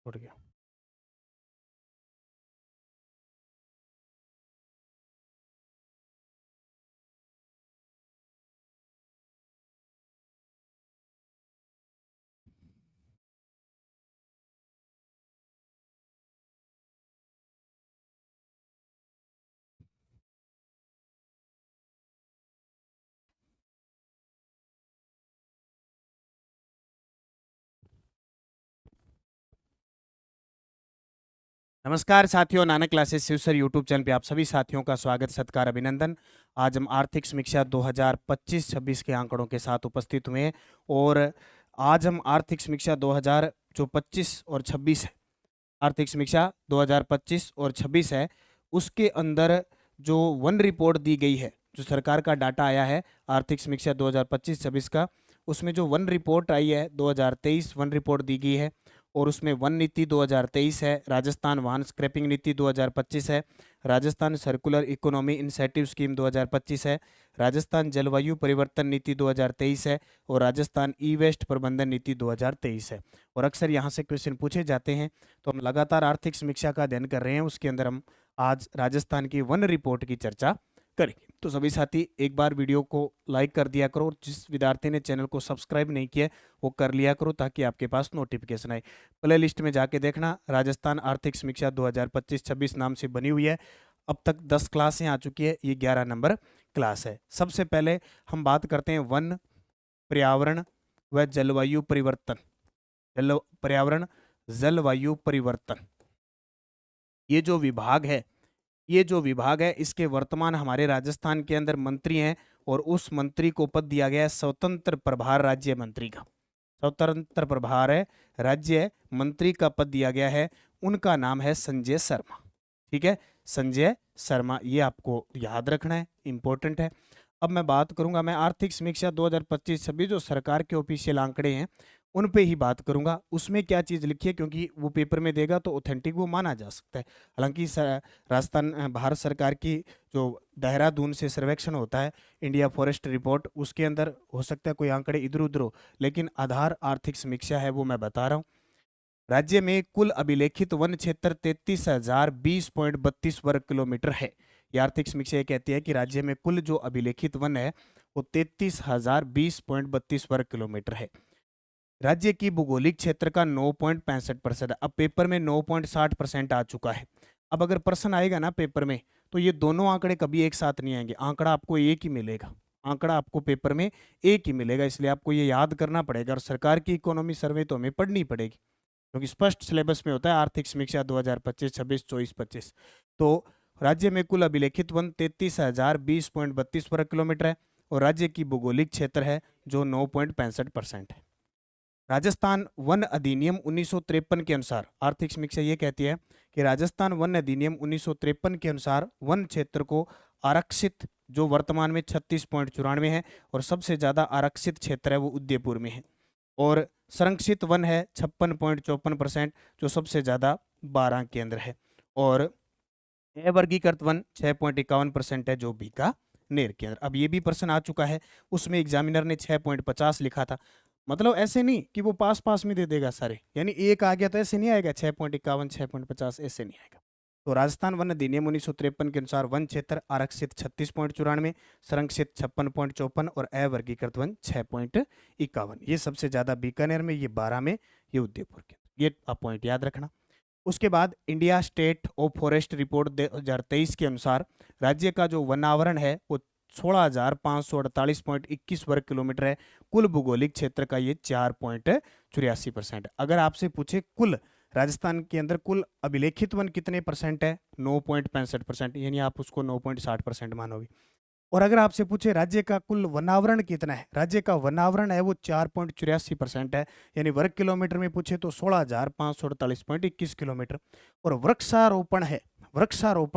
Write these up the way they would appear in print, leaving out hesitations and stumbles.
उठ गया। नमस्कार साथियों, Nanak classes Shiv sir YouTube channel पे आप सभी साथियों का स्वागत, सत्कार, अभिनंदन। आज हम आर्थिक समीक्षा 2025-26 के आंकड़ों के साथ उपस्थित हुए हैं और आज हम आर्थिक समीक्षा 2000 जो 25 और 26 है, आर्थिक समीक्षा 2025 और 26 है, उसके अंदर जो वन रिपोर्ट दी गई है, जो सरकार का डाटा आया है आर्थिक समीक्षा 2025-26 का, उसमें जो वन रिपोर्ट आई है 2023 वन रिपोर्ट दी गई है और उसमें वन नीति 2023 है, राजस्थान वाहन स्क्रैपिंग नीति 2025 है, Rajasthan circular economy incentive scheme 2025 है, राजस्थान जलवायु परिवर्तन नीति 2023 है और राजस्थान ई वेस्ट प्रबंधन नीति 2023 है। और अक्सर यहाँ से क्वेश्चन पूछे जाते हैं, तो हम लगातार आर्थिक समीक्षा का अध्ययन कर रहे हैं, उसके अंदर हम आज राजस्थान की वन रिपोर्ट की चर्चा करेंगे। तो सभी साथी एक बार वीडियो को लाइक कर दिया करो और जिस विद्यार्थी ने चैनल को सब्सक्राइब नहीं किया वो कर लिया करो ताकि आपके पास नोटिफिकेशन आए। प्ले लिस्ट में जाके देखना, राजस्थान आर्थिक समीक्षा 2025-26 नाम से बनी हुई है। अब तक 10 क्लासें आ चुकी है, ये 11 नंबर क्लास है। सबसे पहले हम बात करते हैं वन, पर्यावरण व जलवायु परिवर्तन। पर्यावरण, जलवायु परिवर्तन, ये जो विभाग है, इसके वर्तमान हमारे राजस्थान के अंदर मंत्री हैं और उस मंत्री को पद दिया गया है स्वतंत्र प्रभार राज्य मंत्री का। स्वतंत्र प्रभार है राज्य मंत्री का पद दिया गया है, उनका नाम है संजय शर्मा। ठीक है, संजय शर्मा, ये आपको याद रखना है, इंपॉर्टेंट है। अब मैं बात करूंगा, मैं आर्थिक समीक्षा 2025-26 जो सरकार के ऑफिशियल आंकड़े हैं उन पे ही बात करूंगा। उसमें क्या चीज लिखी है, क्योंकि वो पेपर में देगा तो ऑथेंटिक वो माना जा सकता है। हालांकि राजस्थान भारत सरकार की जो देहरादून से सर्वेक्षण होता है, इंडिया फॉरेस्ट रिपोर्ट, उसके अंदर हो सकता है कोई आंकड़े इधर उधर हो, लेकिन आधार आर्थिक समीक्षा है वो मैं बता रहा हूँ। राज्य में कुल अभिलेखित वन क्षेत्र 33,020.32 वर्ग किलोमीटर है। यह आर्थिक समीक्षा ये कहती है कि राज्य में कुल जो अभिलेखित वन है वो 33,020.32 वर्ग किलोमीटर है। राज्य की भौगोलिक क्षेत्र का 9.65%। अब पेपर में 9.60% आ चुका है। अब अगर प्रश्न आएगा ना पेपर में, तो ये दोनों आंकड़े कभी एक साथ नहीं आएंगे, आंकड़ा आपको एक ही मिलेगा, आंकड़ा आपको पेपर में एक ही मिलेगा, इसलिए आपको ये याद करना पड़ेगा। और सरकार की इकोनॉमी सर्वे तो हमें पढ़नी पड़ेगी, क्योंकि स्पष्ट सिलेबस में होता है आर्थिक समीक्षा 2025-26, 24-25। तो राज्य में कुल अभिलेखित वन 33,020.32 वर्ग किलोमीटर है और राज्य की भौगोलिक क्षेत्र है जो 9.65% है। राजस्थान वन अधिनियम 1953 के अनुसार आर्थिक समीक्षा ये कहती है कि राजस्थान वन अधिनियम 1953 के अनुसार वन क्षेत्र को आरक्षित, जो वर्तमान में 36.94 है, और सबसे ज्यादा आरक्षित क्षेत्र है वो उदयपुर में है, और संरक्षित वन है 56.54%, जो सबसे ज्यादा 12 केंद्र है, और अवर्गीकृत वन 6.51% है, जो बीकानेर केंद्र। अब ये भी प्रश्न आ चुका है, उसमें एग्जामिनर ने 6.50 लिखा था। मतलब ऐसे नहीं कि वो पास पास में दे देगा सारे, यानी एक आ गया तो ऐसे नहीं आएगा 6.51, 6.50, ऐसे नहीं आएगा। तो राजस्थान वन अधिनियम 1953 के अनुसार वन क्षेत्र आरक्षित 36.94, संरक्षित 56.54 और अवर्गीकृत वन 6.51। ये सबसे ज्यादा बीकानेर में, ये 12 में, ये उदयपुर के। ये आप पॉइंट याद रखना। उसके बाद India state of forest report 2023 के अनुसार राज्य का जो वनावरण है वो 16,548.21 वर्ग किलोमीटर है। कुल भौगोलिक क्षेत्र का ये 4.84%। अगर आपसे पूछे कुल राजस्थान के अंदर कुल अभिलेखित वन कितने परसेंट है, 9.65%, यानी आप उसको 9.60% मानोगे। और अगर आपसे पूछे राज्य का कुल वनावरण कितना है, राज्य का वनावरण है वो 4.84% है, यानी वर्ग किलोमीटर में पूछे तो 16,548.21 किलोमीटर। और वृक्षारोपण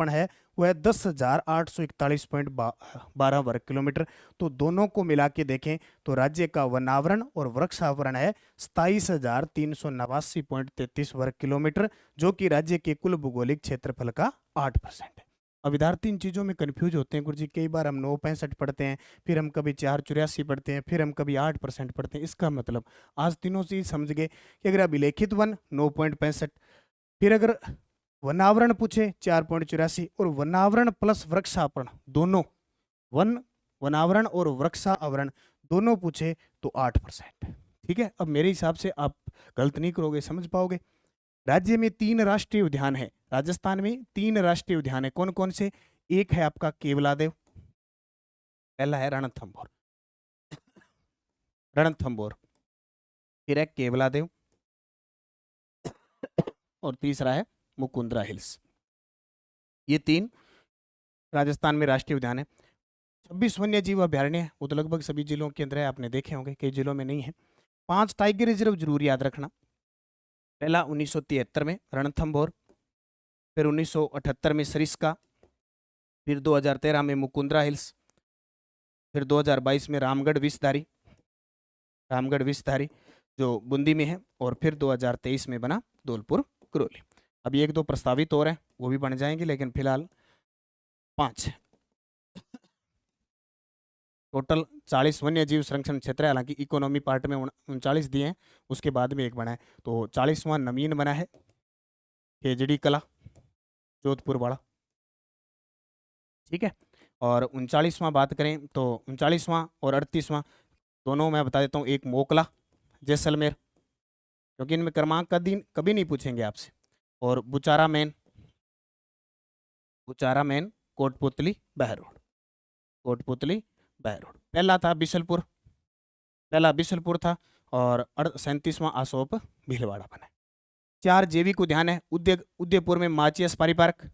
है वो है 10,841.12 वर्ग किलोमीटर। तो दोनों को मिला के देखें तो राज्य का वनावरण और वृक्षावरण है 27,389.33 वर्ग किलोमीटर, जो कि राज्य के कुल भौगोलिक क्षेत्रफल का 8% है। अब विद्यार्थी इन चीज़ों में कन्फ्यूज होते हैं गुरुजी, कई बार हम 9.65 पढ़ते हैं, फिर हम कभी 4.84 पढ़ते हैं, फिर हम कभी 8% पढ़ते हैं। इसका मतलब आज तीनों चीज समझ गए कि अगर अभिलेखित वन 9.65, फिर अगर वनावरण पूछे 4.84 और वनावरण प्लस वृक्षावरण दोनों, वन वनावरण और वृक्षावरण दोनों पूछे तो 8%। ठीक है, अब मेरे हिसाब से आप गलत नहीं करोगे, समझ पाओगे। राज्य में 3 राष्ट्रीय उद्यान है, राजस्थान में 3 राष्ट्रीय उद्यान है, कौन कौन से? एक है आपका केवलादेव, पहला है रणथंभौर, रणथंभौर, फिर है केवलादेव और तीसरा है मुकुंदरा हिल्स। ये 3 राजस्थान में राष्ट्रीय उद्यान है। 26 वन्य जीव अभ्यारण्य है, वो तो लगभग सभी जिलों के अंदर है, आपने देखे होंगे, कई जिलों में नहीं है। 5 टाइगर रिजर्व जरूर याद रखना। पहला 1973 में रणथंभौर, फिर 1978 में सरिस्का, फिर 2013 में मुकुंदरा हिल्स, फिर 2022 में रामगढ़ विषधारी, रामगढ़ विषधारी जो बूंदी में है, और फिर 2023 में बना धौलपुर करौली। अभी 1-2 प्रस्तावित और हैं, वो भी बन जाएंगे, लेकिन फिलहाल 5 टोटल 40 वन्य जीव संरक्षण क्षेत्र है। हालांकि इकोनॉमी पार्ट में 39 दिए हैं, उसके बाद में एक बना है, तो 40वां नवीन बना है केजड़ी कला जोधपुर वाला। ठीक है, और 39वां बात करें तो 39वां और 38वां दोनों मैं बता देता हूँ। एक मोकला जैसलमेर, क्योंकि इनमें क्रमांक का दिन कभी नहीं पूछेंगे आपसे, और बुचारा मैन, बुचारा मैन कोटपुतली बहरोड, कोटपुतली बहरोड। पहला था बिशलपुर, पहला बिशलपुर था, और 37वां आसोप भीलवाड़ा बना है। 4 जैविक उद्यान है, उदयपुर में माचियस पारी पार्क,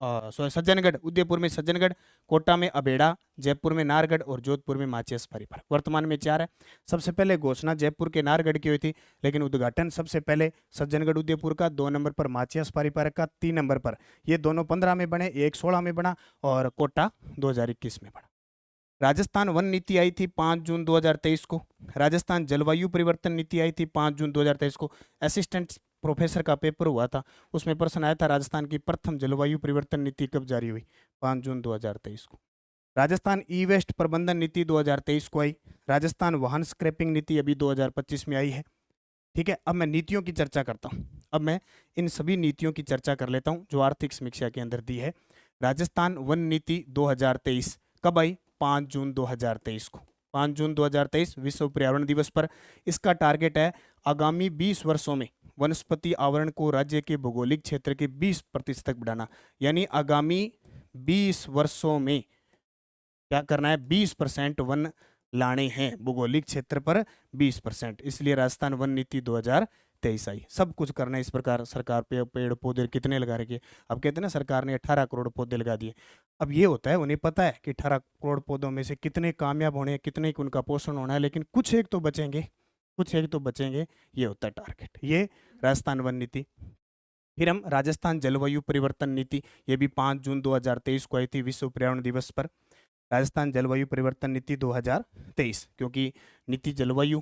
सज्जनगढ़, उदयपुर में सज्जनगढ़, कोटा में अबेड़ा, जयपुर में नारगढ़ और जोधपुर में माचियस पारी पार्क। वर्तमान में 4 है। सबसे पहले घोषणा जयपुर के नारगढ़ की हुई थी, लेकिन उद्घाटन सबसे पहले सज्जनगढ़ उदयपुर का, 2 नंबर पर माचियस पारी पार्क का, 3 नंबर पर ये दोनों 15 में बने, एक 16 में बना, और कोटा 2021 में बना। राजस्थान वन नीति आई थी 5 जून 2023 को। राजस्थान जलवायु परिवर्तन नीति आई थी 5 जून 2023 को। असिस्टेंट प्रोफेसर का पेपर हुआ था, उसमें प्रश्न आया था राजस्थान की प्रथम जलवायु परिवर्तन नीति कब जारी हुई? 5 जून 2023 को। राजस्थान ई वेस्ट प्रबंधन नीति 2023 को आई। राजस्थान वाहन स्क्रैपिंग नीति अभी 2025 में आई है। ठीक है, अब मैं नीतियों की चर्चा करता हूँ। अब मैं इन सभी नीतियों की चर्चा कर लेता हूँ जो आर्थिक समीक्षा के अंदर दी है। राजस्थान वन नीति 2023 कब आई? 5 जून 2023 को। 5 जून 2023 विश्व पर्यावरण दिवस पर। इसका टारगेट है आगामी 20 वर्षों में वनस्पति आवरण को राज्य के भौगोलिक क्षेत्र के 20% तक बढ़ाना। यानी आगामी 20 वर्षों में क्या करना है? 20% वन लाने हैं भौगोलिक क्षेत्र पर, 20%। इसलिए राजस्थान वन नीति 2023 आई। सब कुछ करना है इस प्रकार। सरकार पे पेड़ पौधे कितने लगा रखे? अब कहते हैं ना सरकार ने 18 करोड़ पौधे लगा दिए। अब ये होता है, उन्हें पता है कि 18 करोड़ पौधों में से कितने कामयाब होने हैं, कितने की उनका पोषण होना है, लेकिन कुछ एक तो बचेंगे, कुछ एक तो बचेंगे। ये होता है टारगेट। ये राजस्थान वन नीति। फिर हम राजस्थान जलवायु परिवर्तन नीति, ये भी 5 जून 2023 को आई थी विश्व पर्यावरण दिवस पर। राजस्थान जलवायु परिवर्तन नीति 2023, क्योंकि नीति जलवायु,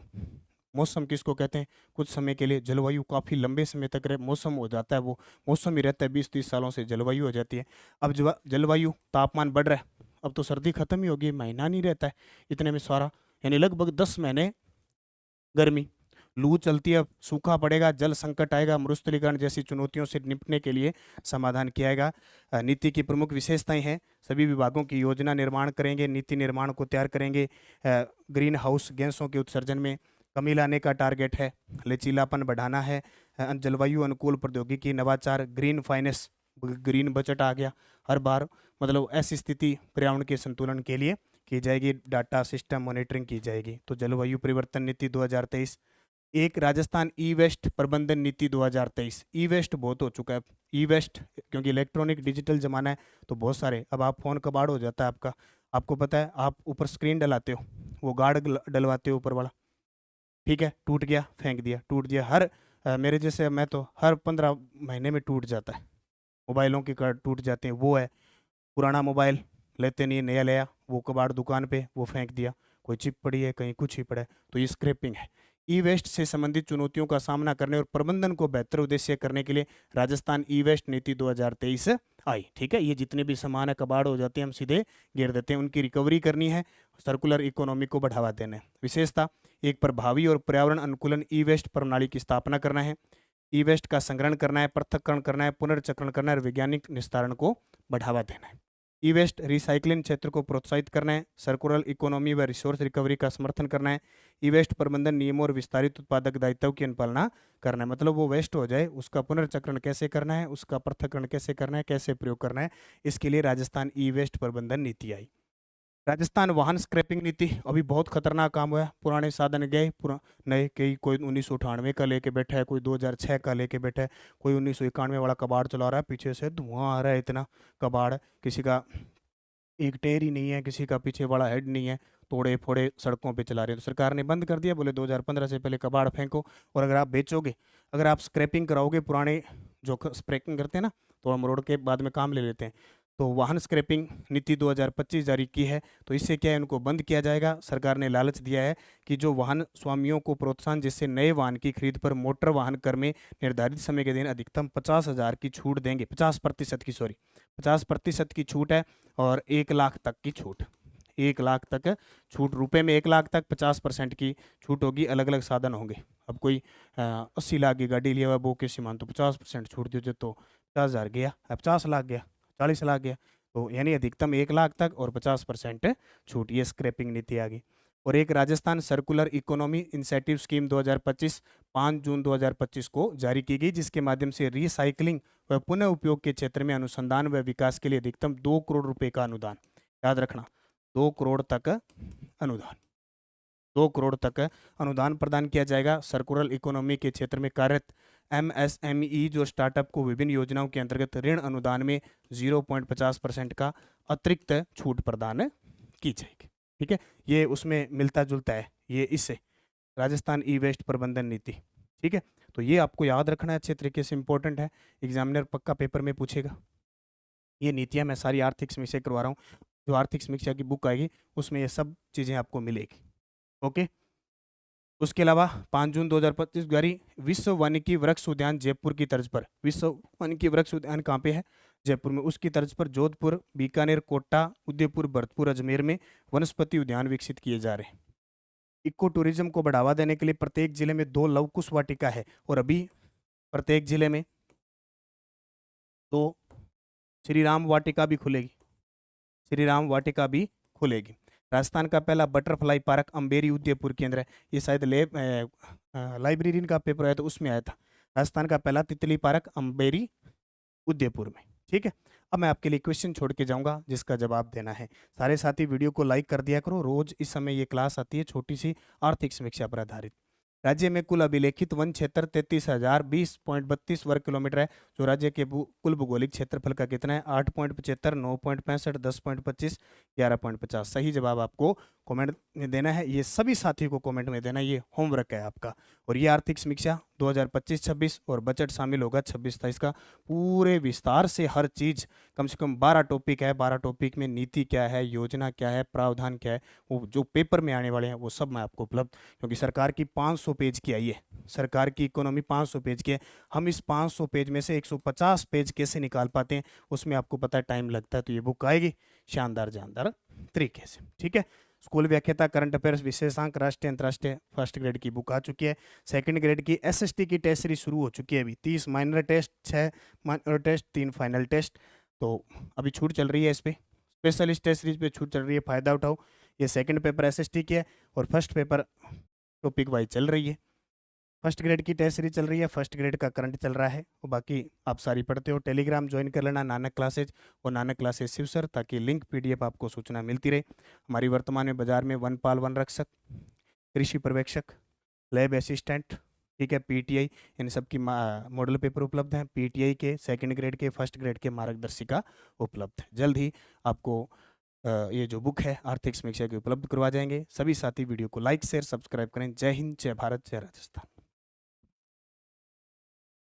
मौसम किसको कहते हैं? कुछ समय के लिए जलवायु काफ़ी लंबे समय तक मौसम हो जाता है, वो मौसम ही रहता है, 20-30 सालों से जलवायु हो जाती है। अब जलवायु तापमान बढ़ रहा है, अब तो सर्दी खत्म ही होगी, महीना नहीं रहता है इतने में सारा, यानी लगभग 10 महीने गर्मी। लू चलती है, सूखा पड़ेगा, जल संकट आएगा, मरुस्थलीकरण जैसी चुनौतियों से निपटने के लिए समाधान किया जाएगा। नीति की प्रमुख विशेषताएं हैं, सभी विभागों की योजना निर्माण करेंगे, नीति निर्माण को तैयार करेंगे। ग्रीन हाउस गैसों के उत्सर्जन में कमी लाने का टारगेट है, लचीलापन बढ़ाना है, जलवायु अनुकूल प्रौद्योगिकी, नवाचार, ग्रीन फाइनेंस, ग्रीन बजट आ गया हर बार, मतलब ऐसी स्थिति पर्यावरण के संतुलन के लिए की जाएगी, डाटा सिस्टम मॉनिटरिंग की जाएगी। तो जलवायु परिवर्तन नीति 2023। एक राजस्थान ई वेस्ट प्रबंधन नीति 2023। ई वेस्ट बहुत हो चुका है, ई वेस्ट क्योंकि इलेक्ट्रॉनिक डिजिटल जमाना है, तो बहुत सारे, अब आप फोन कबाड़ हो जाता है आपका, आपको पता है, आप ऊपर स्क्रीन डलाते हो, वो गार्ड डलवाते हो ऊपर वाला, ठीक है, टूट गया, फेंक दिया, टूट दिया। हर मेरे जैसे, मैं तो हर 15 महीने में टूट जाता है, मोबाइलों के कार्ड टूट जाते हैं। वो है पुराना मोबाइल, लेते नहीं, नया लिया, वो कबाड़ दुकान पे, वो फेंक दिया, कोई चिप पड़ी है, कहीं कुछ ही पड़ा है, तो ये स्क्रैपिंग है। ई वेस्ट से संबंधित चुनौतियों का सामना करने और प्रबंधन को बेहतर उद्देश्य करने के लिए राजस्थान ई वेस्ट नीति 2023 आई। ठीक है, ये जितने भी सामान है कबाड़ हो जाते हैं हम सीधे गिर देते हैं, उनकी रिकवरी करनी है, सर्कुलर इकोनॉमी को बढ़ावा देना है। विशेषता, एक प्रभावी और पर्यावरण अनुकूलन ई वेस्ट प्रणाली की स्थापना करना है, ई वेस्ट का संग्रहण करना है, पृथक्करण करना है, पुनर्चक्रण करना है और वैज्ञानिक निस्तारण को बढ़ावा देना है। ई वेस्ट रिसाइकलिंग क्षेत्र को प्रोत्साहित करना है, सर्कुलर इकोनॉमी व रिसोर्स रिकवरी का समर्थन करना है, ई वेस्ट प्रबंधन नियमों और विस्तारित उत्पादक दायित्वों की अनुपालना करना है। मतलब वो वेस्ट हो जाए उसका पुनर्चक्रण कैसे करना है, उसका पृथक्करण कैसे करना है, कैसे प्रयोग करना है, इसके लिए राजस्थान ई वेस्ट प्रबंधन नीति आई। राजस्थान वाहन स्क्रैपिंग नीति, अभी बहुत खतरनाक काम हुआ है। पुराने साधन गए, नए कई, कोई 1998 का लेके बैठा है, कोई 2006 का लेके बैठा है, कोई 1991 वाला कबाड़ चला रहा है, पीछे से धुआं आ रहा है इतना कबाड़, किसी का एक टेर ही नहीं है, किसी का पीछे वाला हेड नहीं है, तोड़े फोड़े सड़कों पे चला रहे हैं। तो सरकार ने बंद कर दिया, बोले 2015 से पहले कबाड़ फेंको, और अगर आप बेचोगे, अगर आप स्क्रैपिंग कराओगे, पुराने जो स्क्रैपिंग करते हैं ना, तोड़ मरोड़ के बाद में काम ले लेते हैं, तो वाहन स्क्रैपिंग नीति 2025 जारी की है। तो इससे क्या है, उनको बंद किया जाएगा। सरकार ने लालच दिया है कि जो वाहन स्वामियों को प्रोत्साहन, जिससे नए वाहन की खरीद पर मोटर वाहन कर में निर्धारित समय के दिन अधिकतम 50,000 की छूट देंगे, 50% की, सॉरी 50% की छूट है, और 1 लाख तक की छूट, 1 लाख तक छूट, रुपए में 1 लाख तक 50% की छूट होगी। अलग अलग साधन होंगे। अब कोई 80 लाख की गाड़ी लिया हुआ, वो किसी मान तो 50% छूट दीजिए तो 50,000 गया, 50 लाख गया, 40 लाख गया, तो यानी अधिकतम 1 लाख तक और 50% छूट। ये स्क्रैपिंग नीति आ गई। और एक Rajasthan circular economy incentive scheme 2025 5 जून 2025 को जारी की गई, जिसके माध्यम से रिसाइकलिंग व पुनः उपयोग के क्षेत्र में अनुसंधान व विकास के लिए अधिकतम 2 करोड़ रुपए का अनुदान, याद रखना 2 करोड़ तक अनुदान, 2 करोड़ तक अनुदान प्रदान किया जाएगा। सर्कुलर इकोनॉमी के क्षेत्र में कार्यरत एमएसएमई जो स्टार्टअप को विभिन्न योजनाओं के अंतर्गत ऋण अनुदान में 0.50% का अतिरिक्त छूट प्रदान की जाएगी। ठीक है, ये उसमें मिलता जुलता है, ये इससे राजस्थान ई वेस्ट प्रबंधन नीति। ठीक है, तो ये आपको याद रखना है, अच्छे तरीके से इंपॉर्टेंट है, एग्जामिनर पक्का पेपर में पूछेगा। ये नीतियां मैं सारी आर्थिक समीक्षा करवा रहा हूँ, जो आर्थिक समीक्षा की बुक आएगी उसमें ये सब चीज़ें आपको मिलेगी। ओके, उसके अलावा 5 जून 2025 जारी विश्व वानिकी वृक्ष उद्यान जयपुर की तर्ज पर, विश्व वानिकी वृक्ष उद्यान कहाँ पे है, जयपुर में, उसकी तर्ज पर जोधपुर, बीकानेर, कोटा, उदयपुर, भरतपुर, अजमेर में वनस्पति उद्यान विकसित किए जा रहे हैं। इको टूरिज्म को बढ़ावा देने के लिए प्रत्येक जिले में 2 लव कुश वाटिका है, और अभी प्रत्येक जिले में 2 श्री राम वाटिका भी खुलेगी, श्री राम वाटिका भी खुलेगी। राजस्थान का पहला बटरफ्लाई पार्क अम्बेरी उदयपुर के अंदर है। ये शायद लाइब्रेरी का पेपर आया तो उसमें आया था। राजस्थान का पहला तितली पार्क अम्बेरी उदयपुर में। ठीक है, अब मैं आपके लिए क्वेश्चन छोड़ के जाऊंगा जिसका जवाब देना है। सारे साथी वीडियो को लाइक कर दिया करो। रोज इस समय ये क्लास आती है, छोटी सी आर्थिक समीक्षा पर आधारित। राज्य में कुल अभिलेखित वन क्षेत्र 33,020.32 वर्ग किलोमीटर है, जो राज्य के कुल भौगोलिक क्षेत्रफल का कितना है, 8.75, 9.65, 10.25, 11.50। सही जवाब आपको कमेंट में देना है, ये सभी साथियों को कमेंट में देना है, ये होमवर्क है आपका। और ये आर्थिक समीक्षा 2025-26 और बजट शामिल होगा 26-27 का, पूरे विस्तार से हर चीज़, कम से कम 12 टॉपिक है, 12 टॉपिक में नीति क्या है, योजना क्या है, प्रावधान क्या है, वो जो पेपर में आने वाले हैं वो सब मैं आपको उपलब्ध, क्योंकि सरकार की 500 पेज की आई है, सरकार की इकोनॉमी 500 पेज की है। हम इस 500 पेज में से 150 पेज कैसे निकाल पाते हैं, उसमें आपको पता है टाइम लगता है। तो ये बुक आएगी शानदार जानदार तरीके से। ठीक है, स्कूल व्याख्याता, करंट अफेयर्स, विशेषांक, राष्ट्रीय अंतर्राष्ट्रीय फर्स्ट ग्रेड की बुक आ चुकी है। सेकंड ग्रेड की एसएसटी की टेस्ट सीरीज शुरू हो चुकी है अभी, 30 minor test, 6 minor test, 3 final test. तो अभी छूट चल रही है इस पर, स्पेशलिस्ट टेस्ट सीरीज पे छूट चल रही है, फायदा उठाओ। ये सेकंड पेपर एसएसटी की है और फर्स्ट पेपर टॉपिक वाइज चल रही है। फर्स्ट ग्रेड की टेस्ट सीरीज चल रही है, फर्स्ट ग्रेड का करंट चल रहा है, और बाकी आप सारी पढ़ते हो। टेलीग्राम ज्वाइन कर लेना, नानक क्लासेज और नानक क्लासेज शिव सर, ताकि लिंक पीडीएफ आपको सूचना मिलती रहे। हमारी वर्तमान में बाजार में वनपाल, वन रक्षक, कृषि पर्यवेक्षक, लैब असिस्टेंट, ठीक है, पीटीआई, इन सब की मॉडल पेपर उपलब्ध हैं। पीटीआई के, सेकंड ग्रेड के, फर्स्ट ग्रेड के मार्गदर्शिका उपलब्ध है। जल्द ही आपको ये जो बुक है आर्थिक समीक्षा की उपलब्ध करवा जाएंगे। सभी साथी वीडियो को लाइक शेयर सब्सक्राइब करें। जय हिंद, जय भारत, जय राजस्थान।